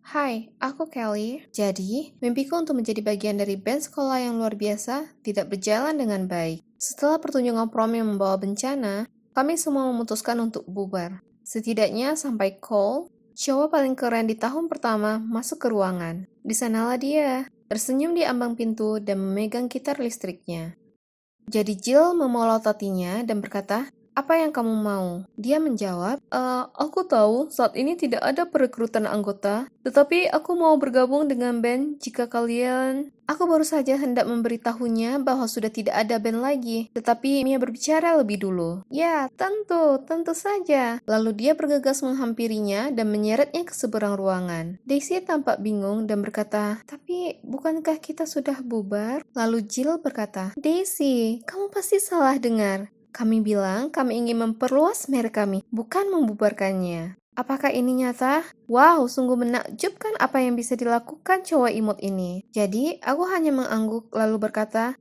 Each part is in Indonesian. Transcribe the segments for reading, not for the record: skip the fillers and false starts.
Hai, aku Kelly. Jadi, mimpiku untuk menjadi bagian dari band sekolah yang luar biasa tidak berjalan dengan baik. Setelah pertunjukan prom yang membawa bencana, kami semua memutuskan untuk bubar. Setidaknya sampai Cole, cowok paling keren di tahun pertama, masuk ke ruangan. Di sanalah dia, tersenyum di ambang pintu dan memegang gitar listriknya. Jadi Jill memelototinya dan berkata, "Apa yang kamu mau?" Dia menjawab, aku tahu saat ini tidak ada perekrutan anggota, tetapi aku mau bergabung dengan band jika kalian..." Aku baru saja hendak memberitahunya bahwa sudah tidak ada band lagi, tetapi Mia berbicara lebih dulu. "Ya, tentu saja." Lalu dia bergegas menghampirinya dan menyeretnya ke seberang ruangan. Daisy tampak bingung dan berkata, "Tapi bukankah kita sudah bubar?" Lalu Jill berkata, "Daisy, kamu pasti salah dengar. Kami bilang kami ingin memperluas merek kami, bukan membubarkannya." Apakah ini nyata? Wow, sungguh menakjubkan apa yang bisa dilakukan cowok imut ini. Jadi, aku hanya mengangguk lalu berkata,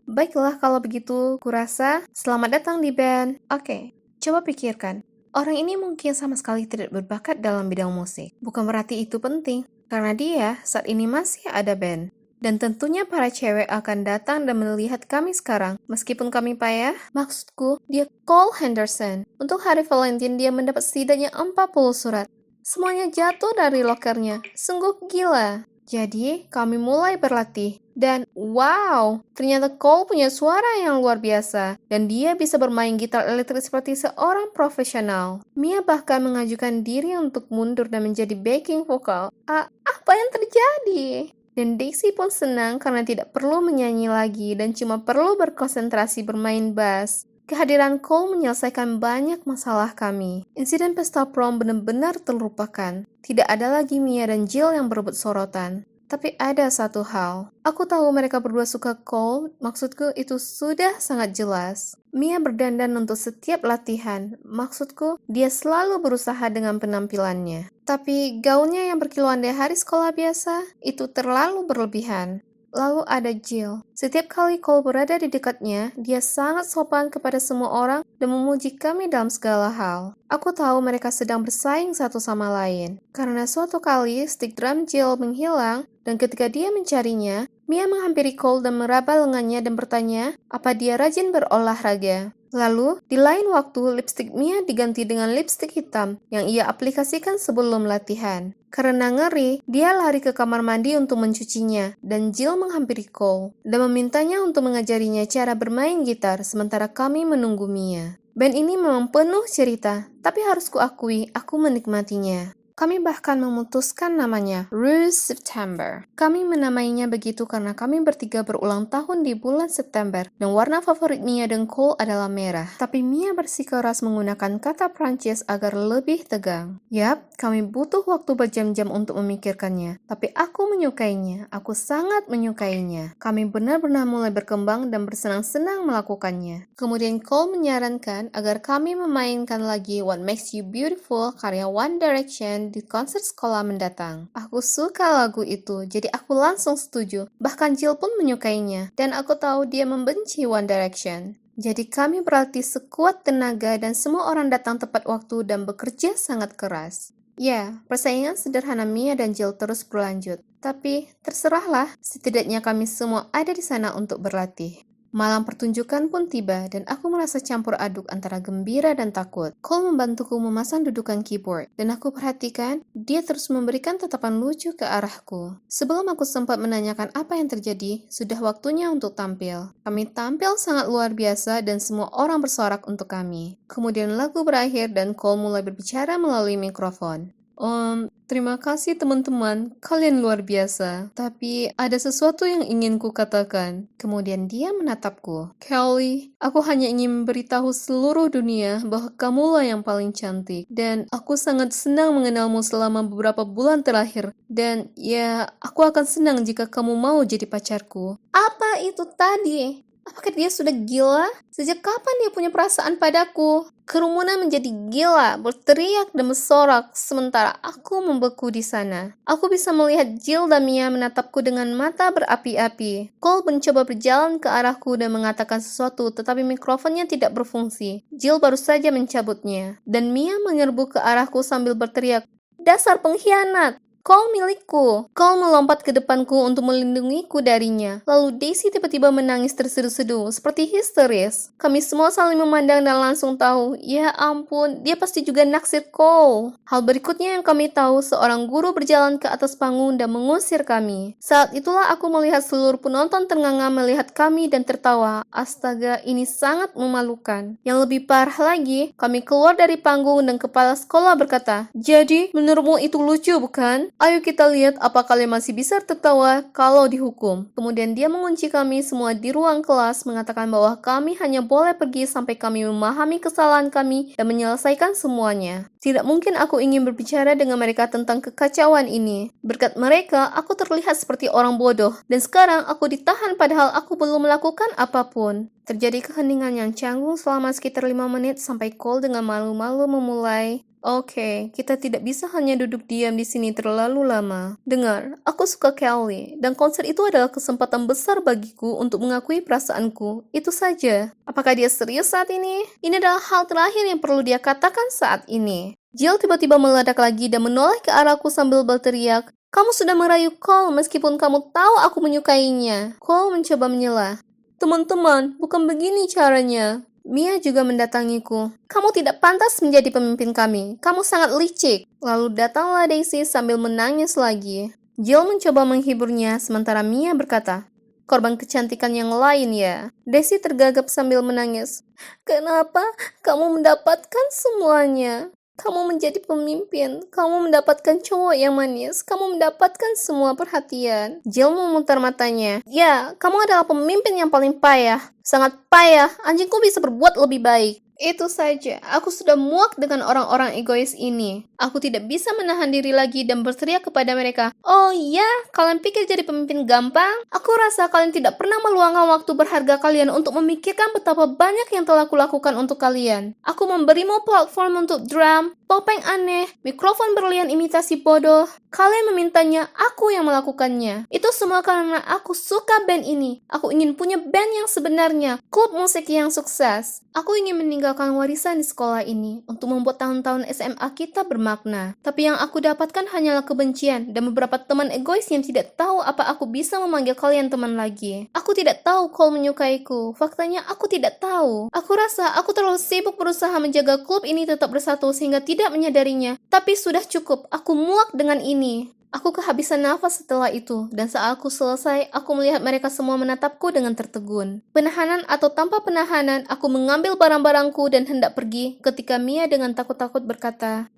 baiklah kalau begitu, kurasa selamat datang di band. Oke, coba pikirkan. Orang ini mungkin sama sekali tidak berbakat dalam bidang musik. Bukan berarti itu penting, karena dia saat ini masih ada band. Dan tentunya para cewek akan datang dan melihat kami sekarang. Meskipun kami payah, maksudku, dia Cole Henderson. Untuk hari Valentine dia mendapat setidaknya 40 surat. Semuanya jatuh dari lokernya. Sungguh gila. Jadi, kami mulai berlatih. Dan wow, ternyata Cole punya suara yang luar biasa. Dan dia bisa bermain gitar elektrik seperti seorang profesional. Mia bahkan mengajukan diri untuk mundur dan menjadi backing vokal. Apa yang terjadi? Dan Daisy pun senang karena tidak perlu menyanyi lagi dan cuma perlu berkonsentrasi bermain bass. Kehadiran Cole menyelesaikan banyak masalah kami. Insiden pesta prom benar-benar terlupakan. Tidak ada lagi Mia dan Jill yang berebut sorotan. Tapi ada satu hal. Aku tahu mereka berdua suka Cole, maksudku itu sudah sangat jelas. Mia berdandan untuk setiap latihan. Maksudku, dia selalu berusaha dengan penampilannya. Tapi gaunnya yang berkiloan di hari sekolah biasa, itu terlalu berlebihan. Lalu ada Jill. Setiap kali Cole berada di dekatnya, dia sangat sopan kepada semua orang dan memuji kami dalam segala hal. Aku tahu mereka sedang bersaing satu sama lain. Karena suatu kali, stick drum Jill menghilang, dan ketika dia mencarinya, Mia menghampiri Cole dan meraba lengannya dan bertanya, apa dia rajin berolahraga. Lalu, di lain waktu, lipstik Mia diganti dengan lipstik hitam yang ia aplikasikan sebelum latihan. Karena ngeri, dia lari ke kamar mandi untuk mencucinya, dan Jill menghampiri Cole dan memintanya untuk mengajarinya cara bermain gitar sementara kami menunggu Mia. Band ini memang penuh cerita, tapi harus kuakui, aku menikmatinya. Kami bahkan memutuskan namanya Rose September. Kami menamainya begitu karena kami bertiga berulang tahun di bulan September dan warna favorit Mia dan Cole adalah merah. Tapi Mia bersikeras menggunakan kata Prancis agar lebih tegang. Yap, kami butuh waktu berjam-jam untuk memikirkannya. Tapi aku menyukainya. Aku sangat menyukainya. Kami benar-benar mulai berkembang dan bersenang-senang melakukannya. Kemudian Cole menyarankan agar kami memainkan lagi What Makes You Beautiful karya One Direction di konser sekolah mendatang. Aku suka lagu itu, jadi aku langsung setuju. Bahkan Jill pun menyukainya, dan aku tahu dia membenci One Direction. Jadi kami berlatih sekuat tenaga dan semua orang datang tepat waktu dan bekerja sangat keras. Ya, persaingan sederhana Mia dan Jill terus berlanjut. Tapi, terserahlah, setidaknya kami semua ada di sana untuk berlatih. Malam pertunjukan pun tiba dan aku merasa campur aduk antara gembira dan takut. Cole membantuku memasang dudukan keyboard dan aku perhatikan dia terus memberikan tatapan lucu ke arahku. Sebelum aku sempat menanyakan apa yang terjadi, sudah waktunya untuk tampil. Kami tampil sangat luar biasa dan semua orang bersorak untuk kami. Kemudian lagu berakhir dan Cole mulai berbicara melalui mikrofon. Terima kasih teman-teman, kalian luar biasa. Tapi ada sesuatu yang ingin ku katakan. Kemudian dia menatapku. Kelly, aku hanya ingin memberitahu seluruh dunia bahwa kamulah yang paling cantik. Dan aku sangat senang mengenalmu selama beberapa bulan terakhir. Dan ya, aku akan senang jika kamu mau jadi pacarku. Apa itu tadi? Apakah dia sudah gila? Sejak kapan dia punya perasaan padaku? Kerumunan menjadi gila, berteriak dan bersorak, sementara aku membeku di sana. Aku bisa melihat Jill dan Mia menatapku dengan mata berapi-api. Cole mencoba berjalan ke arahku dan mengatakan sesuatu, tetapi mikrofonnya tidak berfungsi. Jill baru saja mencabutnya, dan Mia menyerbu ke arahku sambil berteriak, "Dasar pengkhianat!" Cole milikku. Cole melompat ke depanku untuk melindungiku darinya. Lalu Daisy tiba-tiba menangis terseduh-seduh, seperti histeris. Kami semua saling memandang dan langsung tahu, ya ampun, dia pasti juga naksir Cole. Hal berikutnya yang kami tahu, seorang guru berjalan ke atas panggung dan mengusir kami. Saat itulah aku melihat seluruh penonton ternganga melihat kami dan tertawa. Astaga, ini sangat memalukan. Yang lebih parah lagi, kami keluar dari panggung dan kepala sekolah berkata, "Jadi, menurutmu itu lucu, bukan? Ayo kita lihat apa kalian masih bisa tertawa kalau dihukum." Kemudian dia mengunci kami semua di ruang kelas, mengatakan bahwa kami hanya boleh pergi sampai kami memahami kesalahan kami dan menyelesaikan semuanya. Tidak mungkin aku ingin berbicara dengan mereka tentang kekacauan ini. Berkat mereka, aku terlihat seperti orang bodoh. Dan sekarang aku ditahan padahal aku belum melakukan apapun. Terjadi keheningan yang canggung selama sekitar 5 menit sampai Cole dengan malu-malu memulai, "Oke, kita tidak bisa hanya duduk diam di sini terlalu lama. Dengar, aku suka Kelly, dan konser itu adalah kesempatan besar bagiku untuk mengakui perasaanku. Itu saja." Apakah dia serius saat ini? Ini adalah hal terakhir yang perlu dia katakan saat ini. Jill tiba-tiba meledak lagi dan menoleh ke arahku sambil berteriak, "Kamu sudah merayu Cole meskipun kamu tahu aku menyukainya." Cole mencoba menyela. "Teman-teman, bukan begini caranya." Mia juga mendatangiku. "Kamu tidak pantas menjadi pemimpin kami. Kamu sangat licik." Lalu datanglah Daisy sambil menangis lagi. Jill mencoba menghiburnya, sementara Mia berkata, "Korban kecantikan yang lain ya." Daisy tergagap sambil menangis. "Kenapa kamu mendapatkan semuanya? Kamu menjadi pemimpin, kamu mendapatkan cowok yang manis, kamu mendapatkan semua perhatian." Jill memutar matanya. "Ya, kamu adalah pemimpin yang paling payah. Sangat payah, anjingku bisa berbuat lebih baik." Itu saja, aku sudah muak dengan orang-orang egois ini. Aku tidak bisa menahan diri lagi dan berteriak kepada mereka, "Oh iya, kalian pikir jadi pemimpin gampang? Aku rasa kalian tidak pernah meluangkan waktu berharga kalian untuk memikirkan betapa banyak yang telah kulakukan untuk kalian. Aku memberimu platform untuk drum, topeng aneh, mikrofon berlian imitasi bodoh. Kalian memintanya, aku yang melakukannya. Itu semua karena aku suka band ini. Aku ingin punya band yang sebenarnya, klub musik yang sukses. Aku ingin meninggalkan warisan di sekolah ini untuk membuat tahun-tahun SMA kita bermakna. Tapi yang aku dapatkan hanyalah kebencian dan beberapa teman egois yang tidak tahu apa aku bisa memanggil kalian teman lagi. Aku tidak tahu Cole menyukaiku. Faktanya aku tidak tahu. Aku rasa aku terlalu sibuk berusaha menjaga klub ini tetap bersatu sehingga tidak menyadarinya. Tapi sudah cukup. Aku muak dengan ini. Aku kehabisan nafas setelah itu, dan saat aku selesai, aku melihat mereka semua menatapku dengan tertegun. Penahanan atau tanpa penahanan, aku mengambil barang-barangku dan hendak pergi, ketika Mia dengan takut-takut berkata,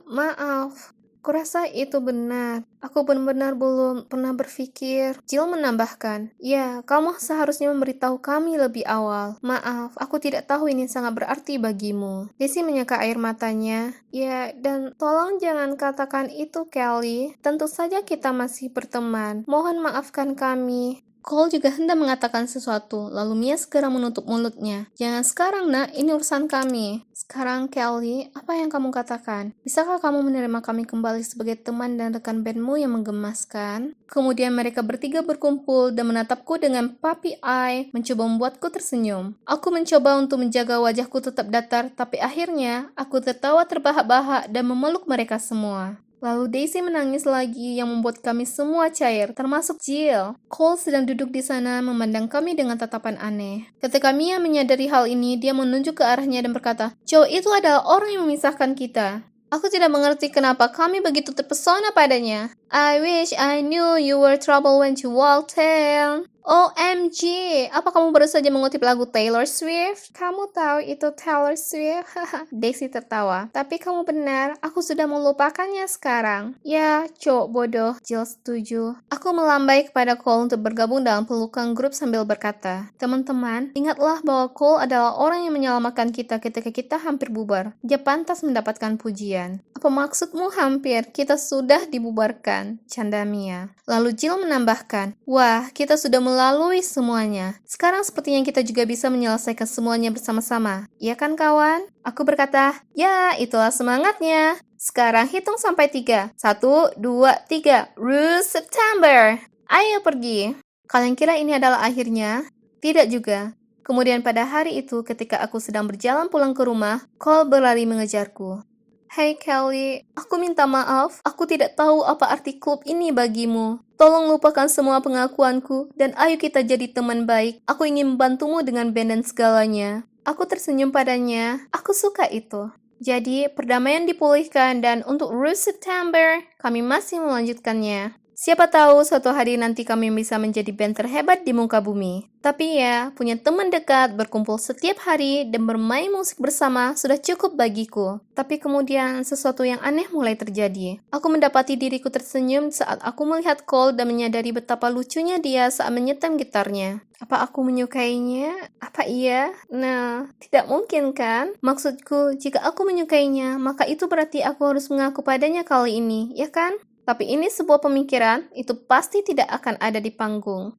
"Maaf, kurasa itu benar. Aku benar-benar belum pernah berpikir." Jill menambahkan, "Ya, kamu seharusnya memberitahu kami lebih awal. Maaf, aku tidak tahu ini sangat berarti bagimu." Daisy menyeka air matanya. "Ya, dan tolong jangan katakan itu, Kelly. Tentu saja kita masih berteman. Mohon maafkan kami." Cole juga hendak mengatakan sesuatu, lalu Mia segera menutup mulutnya. "Jangan sekarang, nak. Ini urusan kami." "Sekarang, Kelly, apa yang kamu katakan? Bisakah kamu menerima kami kembali sebagai teman dan rekan bandmu yang menggemaskan?" Kemudian mereka bertiga berkumpul dan menatapku dengan puppy eye, mencoba membuatku tersenyum. Aku mencoba untuk menjaga wajahku tetap datar, tapi akhirnya aku tertawa terbahak-bahak dan memeluk mereka semua. Lalu Daisy menangis lagi yang membuat kami semua cair, termasuk Jill. Cole sedang duduk di sana memandang kami dengan tatapan aneh. Ketika Mia menyadari hal ini, dia menunjuk ke arahnya dan berkata, "Cowok itu adalah orang yang memisahkan kita." Aku tidak mengerti kenapa kami begitu terpesona padanya. "I wish I knew you were trouble when you walked in." OMG, apa kamu baru saja mengutip lagu Taylor Swift? Kamu tahu itu Taylor Swift? Daisy tertawa. "Tapi kamu benar, aku sudah melupakannya sekarang." "Ya, cowok bodoh." Jill setuju. Aku melambai kepada Cole untuk bergabung dalam pelukan grup sambil berkata, "Teman-teman, ingatlah bahwa Cole adalah orang yang menyelamatkan kita ketika kita hampir bubar. Dia pantas mendapatkan pujian." "Apa maksudmu hampir? Kita sudah dibubarkan," canda Mia. Lalu Jill menambahkan, "Wah, kita sudah melalui semuanya. Sekarang sepertinya kita juga bisa menyelesaikan semuanya bersama-sama. Iya kan, kawan?" Aku berkata, "Ya, itulah semangatnya. Sekarang hitung sampai 3. 1, 2, 3. Rue September. Ayo pergi." Kalian kira ini adalah akhirnya? Tidak juga. Kemudian pada hari itu, ketika aku sedang berjalan pulang ke rumah, Cole berlari mengejarku. Hey Kelly, aku minta maaf, aku tidak tahu apa arti klub ini bagimu. Tolong lupakan semua pengakuanku, dan ayo kita jadi teman baik. Aku ingin membantumu dengan band dan segalanya. Aku tersenyum padanya, aku suka itu. Jadi, perdamaian dipulihkan dan untuk Rose September, kami masih melanjutkannya. Siapa tahu suatu hari nanti kami bisa menjadi band terhebat di muka bumi. Tapi ya, punya teman dekat, berkumpul setiap hari, dan bermain musik bersama sudah cukup bagiku. Tapi kemudian sesuatu yang aneh mulai terjadi. Aku mendapati diriku tersenyum saat aku melihat Cole dan menyadari betapa lucunya dia saat menyetem gitarnya. Apa aku menyukainya? Apa iya? Nah, tidak mungkin kan? Maksudku, jika aku menyukainya, maka itu berarti aku harus mengaku padanya kali ini, ya kan? Tapi ini sebuah pemikiran, itu pasti tidak akan ada di panggung.